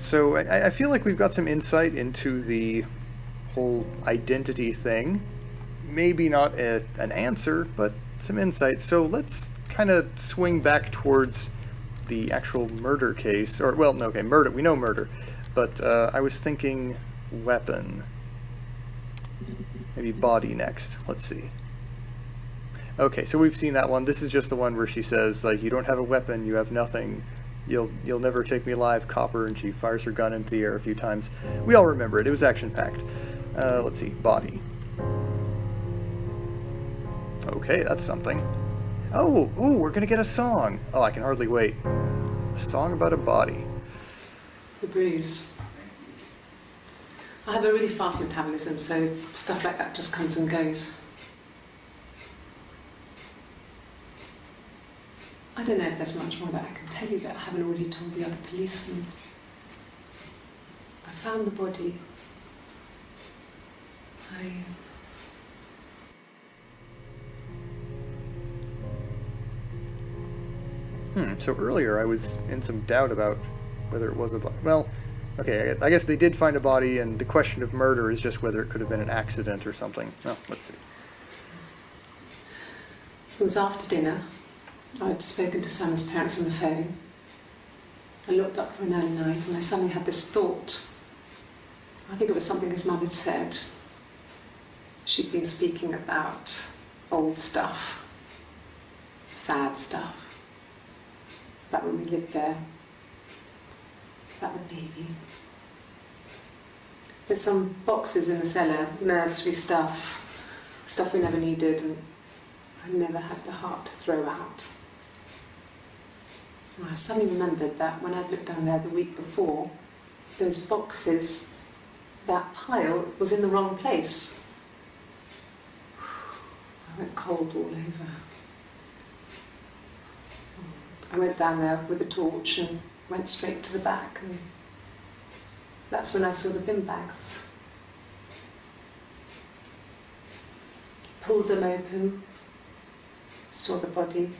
So I feel like we've got some insight into the whole identity thing. Maybe not an answer, but some insight. So let's kind of swing back towards the actual murder case. Or, well, no, okay, murder. We know murder. But I was thinking weapon. Maybe body next. Let's see. Okay, so we've seen that one. This is just the one where she says, like, you don't have a weapon, you have nothing. You'll never take me alive, Copper, and she fires her gun into the air a few times. We all remember it. It was action-packed. Let's see. Body. Okay, that's something. Oh, ooh, we're gonna get a song. Oh, I can hardly wait. A song about a body. The bruise. I have a really fast metabolism, so stuff like that just comes and goes. I don't know if there's much more that I can tell you that I haven't already told the other policemen. I found the body. So earlier I was in some doubt about whether it was a body. Well, okay, I guess they did find a body, and the question of murder is just whether it could have been an accident or something. Well, let's see. It was after dinner. I'd spoken to Sam's parents on the phone. I looked up for an early night and I suddenly had this thought. I think it was something his mum had said. She'd been speaking about old stuff, sad stuff, about when we lived there, about the baby. There's some boxes in the cellar, nursery stuff we never needed and I never had the heart to throw out. And I suddenly remembered that when I'd looked down there the week before, those boxes, that pile was in the wrong place. I went cold all over. I went down there with a torch and went straight to the back, and that's when I saw the bin bags. Pulled them open, saw the body.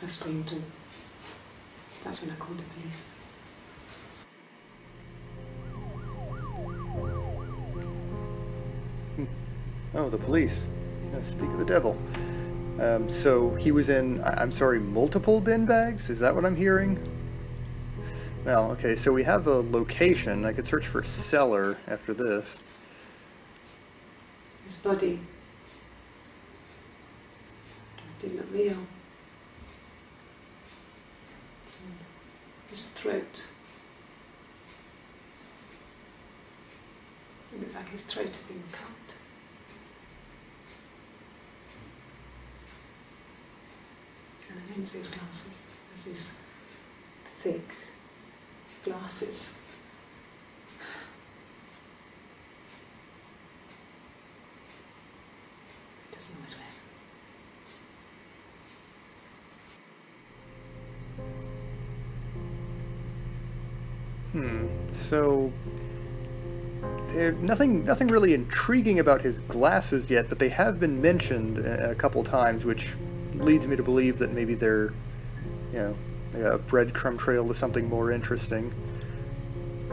I screamed, and that's when I called the police. Oh, the police. Yeah, speak of the devil. So he was in, I'm sorry, multiple bin bags? Is that what I'm hearing? Well, okay, so we have a location. I could search for cellar after this. His body did not real. His throat. It looked like his throat had been cut. And I didn't see his glasses. There's these thick glasses. He doesn't always wear them. So there's nothing really intriguing about his glasses yet, but they have been mentioned a couple times, which leads me to believe that maybe they're, you know, a breadcrumb trail to something more interesting.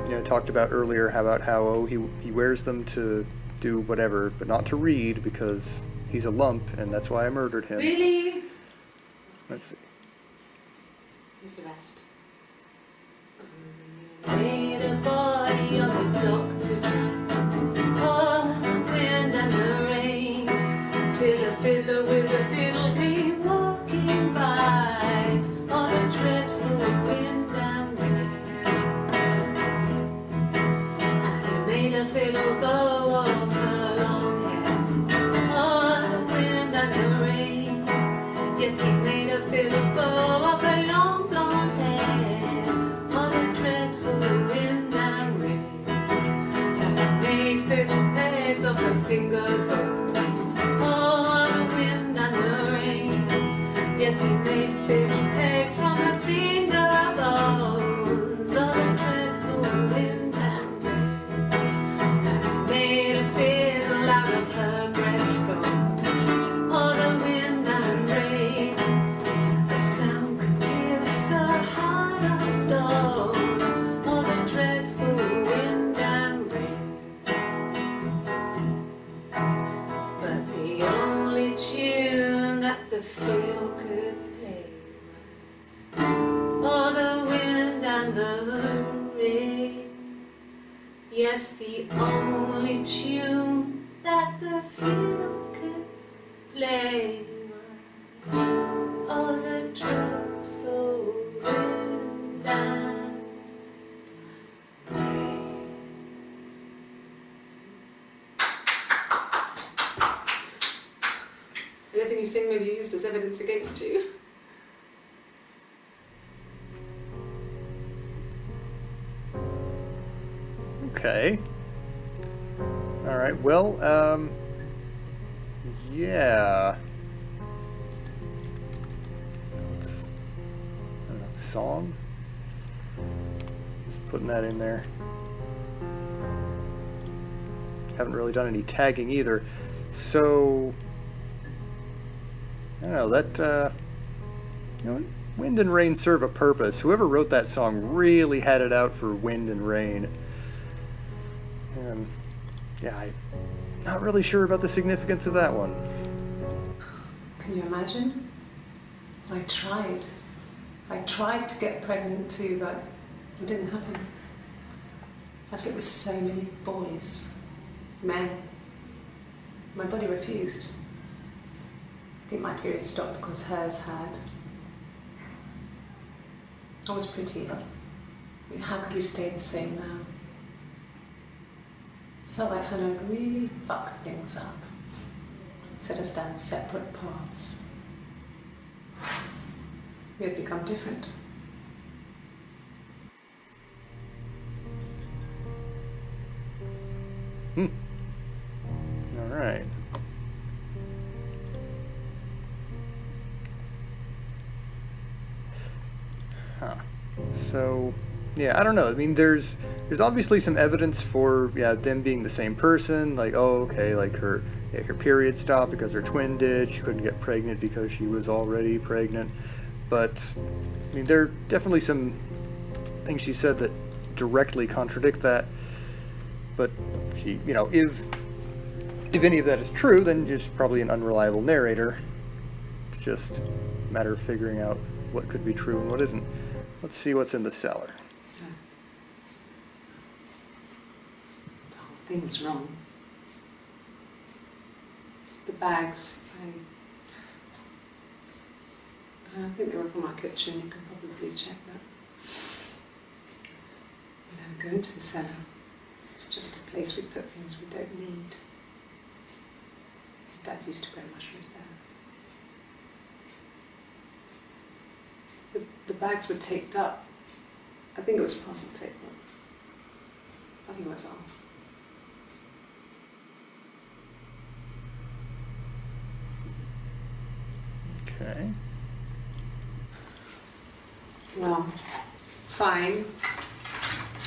You know, talked about earlier about how he wears them to do whatever, but not to read because he's a lump, and that's why I murdered him. Really? Let's see. Here's the rest. Made a body of a doctor, oh, the wind and the rain, till a fiddler with a fiddle came walking by, on a dreadful wind and rain. And he made a fiddle bow of her long hair, oh, the wind and the rain. Yes, he made a fiddle bow of her long blonde hair, oh, the dreadful wind. gathering. Yes, the only tune that the field could play was all the truthful wind and rain. Anything you sing may be used as evidence against you. Okay. Alright, well, yeah. It's, I don't know, song? Just putting that in there. Haven't really done any tagging either. So, I don't know, that, you know, wind and rain serve a purpose. Whoever wrote that song really had it out for wind and rain. Yeah, I'm not really sure about the significance of that one. Can you imagine? I tried. I tried to get pregnant too, but it didn't happen. As it was so many boys, men. My body refused. I think my period stopped because hers had. I was pretty. I mean, how could we stay the same now? I felt like Hannah had really fucked things up. Set us down separate paths. We had become different. All right. Huh. So, yeah, I don't know. I mean, there's obviously some evidence for them being the same person. Like, oh, okay, like her period stopped because her twin did. She couldn't get pregnant because she was already pregnant. But I mean, there are definitely some things she said that directly contradict that. But she, you know, if any of that is true, then she's probably an unreliable narrator. It's just a matter of figuring out what could be true and what isn't. Let's see what's in the cellar. The whole thing was wrong. The bags, I think they were from our kitchen. You can probably check that. We never go into the cellar. It's just a place we put things we don't need. Dad used to grow mushrooms there. The bags were taped up. I think it was parcel tape. I think it was ours. Okay. Well, fine,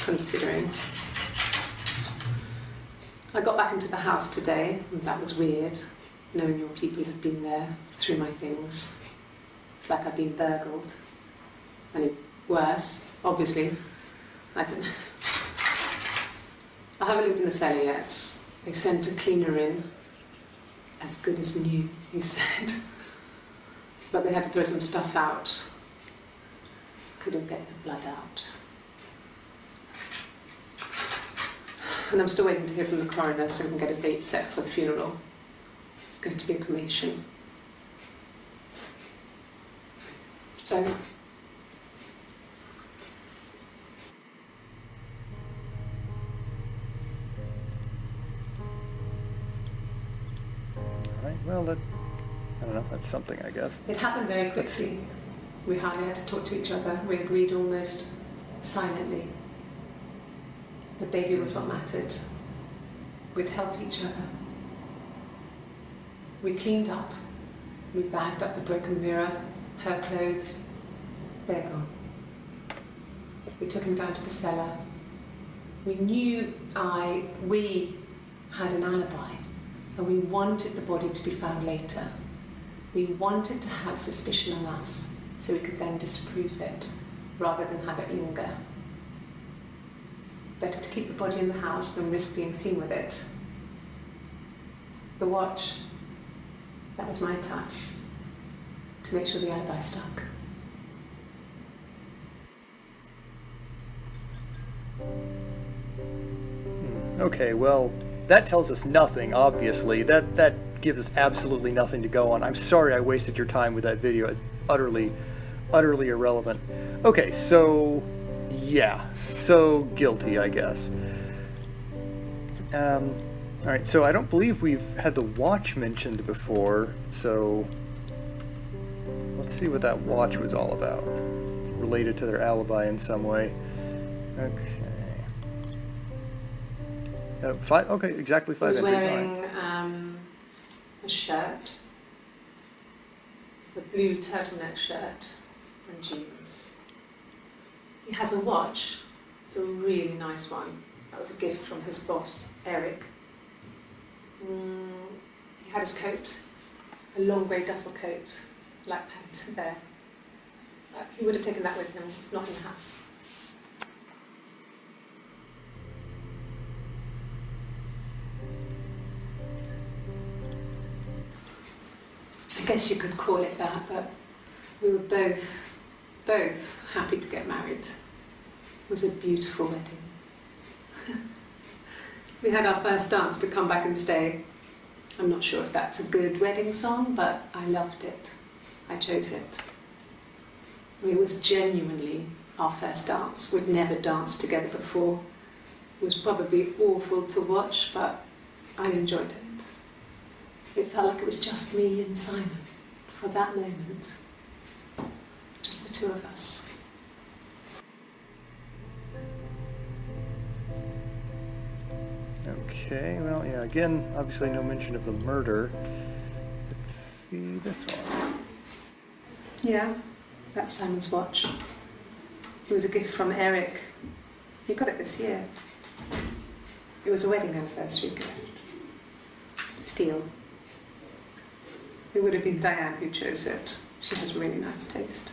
considering. I got back into the house today, and that was weird, knowing your people have been there through my things. It's like I've been burgled. And worse, obviously. I don't know. I haven't looked in the cellar yet. They sent a cleaner in. As good as new, he said. But they had to throw some stuff out. Couldn't get the blood out. And I'm still waiting to hear from the coroner so we can get a date set for the funeral. It's going to be a cremation. So, Alright, well, I don't know, that's something, I guess. it happened very quickly. We hardly had to talk to each other. We agreed almost silently. The baby was what mattered. We'd help each other. We cleaned up. We bagged up the broken mirror, her clothes. They're gone. We took him down to the cellar. We knew we had an alibi, and we wanted the body to be found later. We wanted to have suspicion on us, so we could then disprove it, rather than have it linger. Better to keep the body in the house than risk being seen with it. The watch, that was my touch, to make sure the alibi stuck. Okay, well, that tells us nothing, obviously. That gives us absolutely nothing to go on. I'm sorry I wasted your time with that video. It's utterly irrelevant. Okay, so... yeah. So, guilty, I guess. Alright, so I don't believe we've had the watch mentioned before, so... let's see what that watch was all about. It's related to their alibi in some way. Okay. Okay, exactly 5 He was entries. wearing a shirt, it's a blue turtleneck shirt and jeans. He has a watch, it's a really nice one. That was a gift from his boss, Eric. He had his coat, a long grey duffel coat, black pants there. He would have taken that with him, it's not in the house. I guess you could call it that, but we were both happy to get married. It was a beautiful wedding. We had our first dance to Come Back and Stay. I'm not sure if that's a good wedding song, but I loved it. I chose it. I mean, it was genuinely our first dance. We'd never danced together before. It was probably awful to watch, but I enjoyed it. It felt like it was just me and Simon for that moment. Just the two of us. Okay, well, yeah, again, obviously no mention of the murder. Let's see this one. Yeah, that's Simon's watch. It was a gift from Eric. He got it this year. It was a wedding anniversary gift. Steel. It would have been Diane who chose it. She has really nice taste.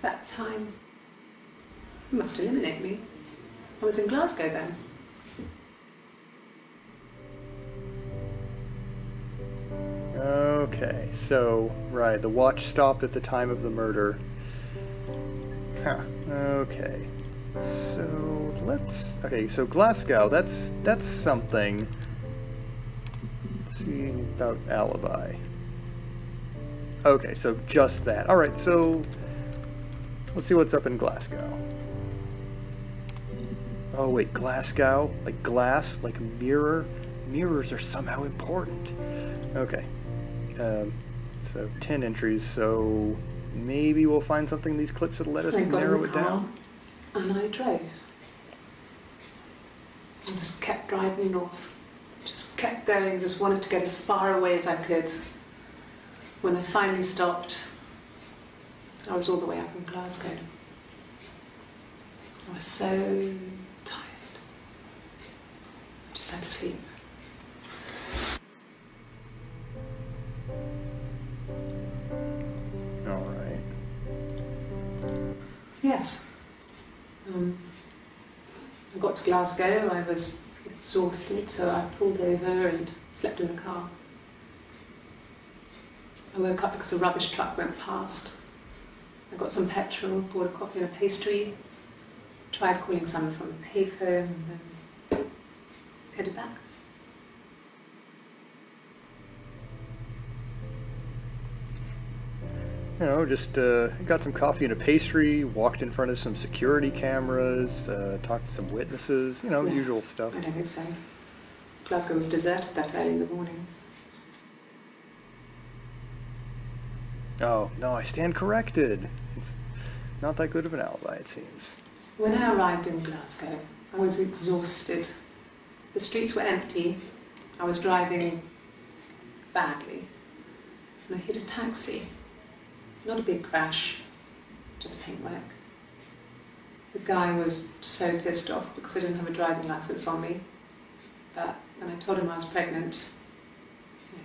That time, you must eliminate me. I was in Glasgow then. Okay, so, right, the watch stopped at the time of the murder. Huh, okay. So, okay, so Glasgow, that's something. Let's see about alibi. Okay, so just that. Alright, so, let's see what's up in Glasgow. Oh wait, Glasgow? Like glass? Like a mirror? Mirrors are somehow important. Okay. So 10 entries, so maybe we'll find something in these clips that'll let us narrow it down. And I drove. And just kept driving north. Just kept going, just wanted to get as far away as I could. When I finally stopped, I was all the way up in Glasgow. I was so tired. I just had to sleep. All right. Yes. I got to Glasgow, I was exhausted, so I pulled over and slept in the car. I woke up because a rubbish truck went past. I got some petrol, bought a coffee and a pastry, tried calling someone from the payphone, and then headed back. You know, just got some coffee and a pastry, walked in front of some security cameras, talked to some witnesses, you know, No, usual stuff. I don't think so. Glasgow was deserted that early in the morning. Oh, no, I stand corrected. It's not that good of an alibi, it seems. When I arrived in Glasgow, I was exhausted. The streets were empty. I was driving badly. And I hit a taxi. Not a big crash, just paintwork. The guy was so pissed off because I didn't have a driving license on me. But when I told him I was pregnant,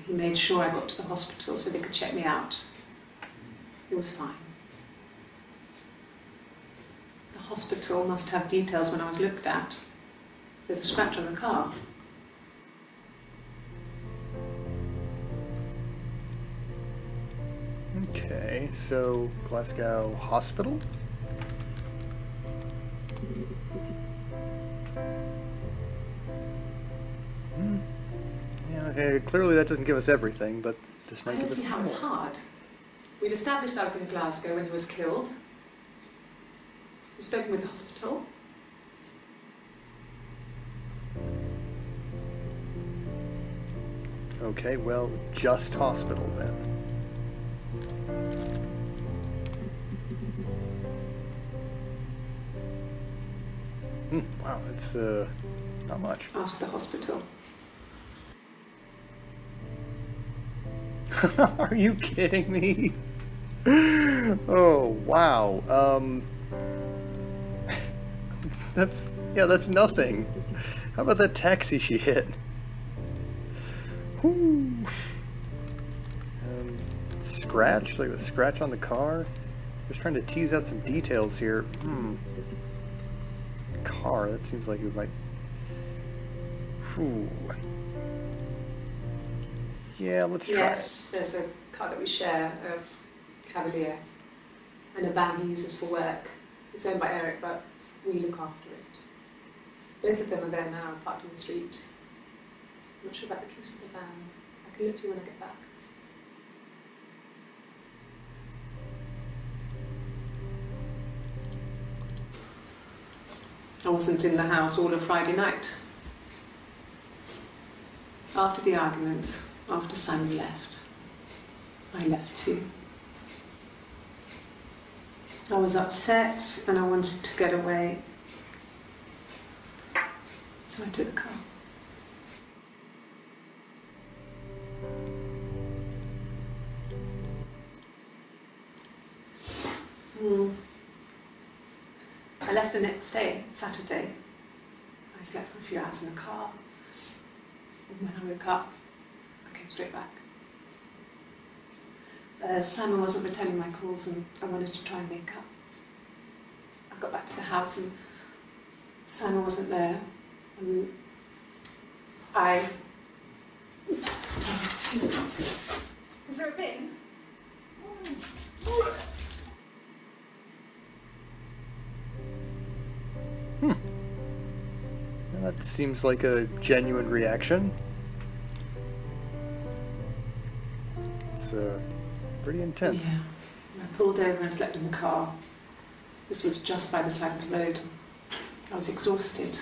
he made sure I got to the hospital so they could check me out. It was fine. The hospital must have details when I was looked at. There's a scratch on the car. Okay, so Glasgow Hospital? clearly that doesn't give us everything, but this I might don't give us see how it's more. hard. We've established I was in Glasgow when he was killed. We've spoken with the hospital. Okay, well, just hospital then. Wow, it's not much. Ask the hospital. Are you kidding me? Oh, wow. That's nothing. How about that taxi she hit? Whoo. Scratch, like the scratch on the car. Just trying to tease out some details here. Car, that seems like it might... Whew. Yeah, let's try Yes, there's a car that we share, a Cavalier, and a van he uses for work. It's owned by Eric, but we look after it. Both of them are there now, parked on the street. I'm not sure about the keys for the van. I can look for you when I get back. I wasn't in the house all of Friday night. After the argument, after Simon left, I left too. I was upset and I wanted to get away, so I took the car. I left the next day, Saturday. I slept for a few hours in the car. And when I woke up, I came straight back. Simon wasn't returning my calls and I wanted to try and make up. I got back to the house and Simon wasn't there. And excuse me. Is there a bin? That seems like a genuine reaction. It's pretty intense. Yeah. I pulled over and slept in the car. This was just by the side of the road. I was exhausted.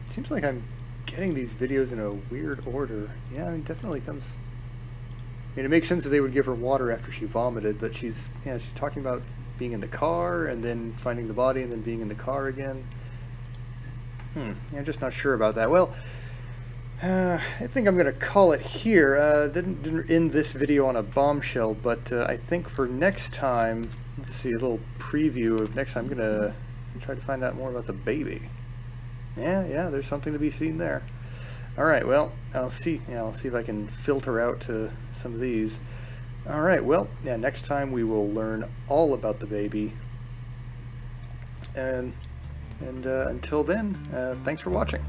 Seems like I'm getting these videos in a weird order. Yeah, I mean, definitely comes... I mean, it makes sense that they would give her water after she vomited, but she's talking about being in the car and then finding the body and then being in the car again. Yeah, I'm just not sure about that. Well, I think I'm going to call it here. Didn't end this video on a bombshell, but I think for next time, let's see, a little preview of next time. I'm going to try to find out more about the baby. Yeah, there's something to be seen there. All right, well, I'll see if I can filter out to some of these. All right, well, yeah, next time we will learn all about the baby. And until then, thanks for watching.